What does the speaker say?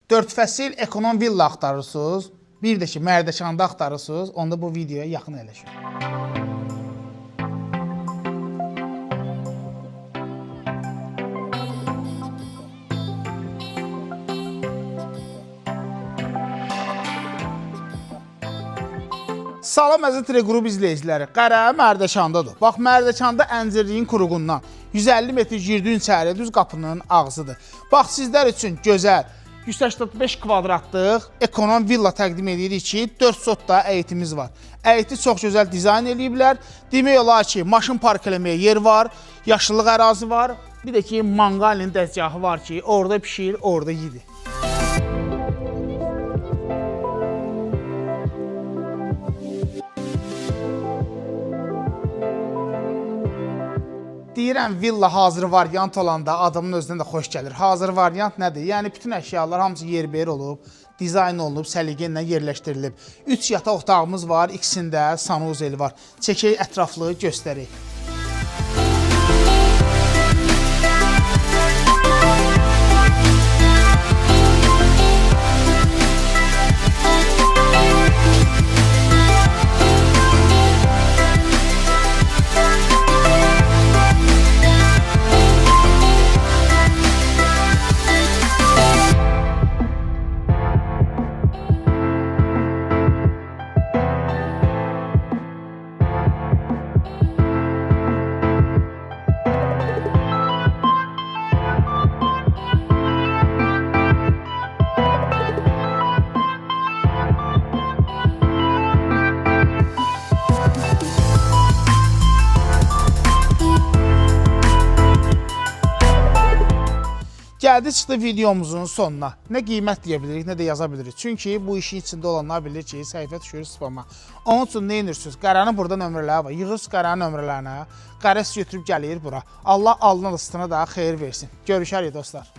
4 fəsil ekonom villa axtarırsınız, bir də ki, Mərdəkanda axtarırsınız, onda bu videoya yaxın əyləşin. Salam əziz Teleqrup izləyiciləri, Qərə Mərdəkandadır. Bax, Mərdəkanda Əncirliyin quruğundan 150 metr girdiyin içəri düz qapının ağzıdır. Bax, sizlər üçün gözəl 185 kvadratlıq ekonom villa təqdim edirik ki, 4 sotda əyitimiz var. Əyiti çox gözəl dizayn ediblər. Demək olar ki, maşın park eləməyə yer var, yaşıllıq ərazi var. Bir də ki, manqalin dəzgahı var ki, orada pişir, orada yedir. Deyirəm, villa hazır variant olanda adamın özünə də xoş gəlir. Hazır variant nədir? Yəni, bütün əşyalar hamısı yerber olub, dizayn olunub, səliqə ilə yerləşdirilib. 3 yataq otağımız var, ikisində sanuzel var. Çəkək ətraflı göstərək. Gəldi çıxdı videomuzun sonuna. Nə qiymət deyə bilirik, nə də yaza bilirik. Çünki bu işin içində olanlar bilir ki, səhifə düşür spama. Onun üçün nə edirsiniz? Qərənin burada nömrələri var. Yığırsınız Qərənin nömrələrinə. Qərə sizi götürüb gəlir bura. Allah alına da sıtına da xeyir versin. Görüşərik dostlar.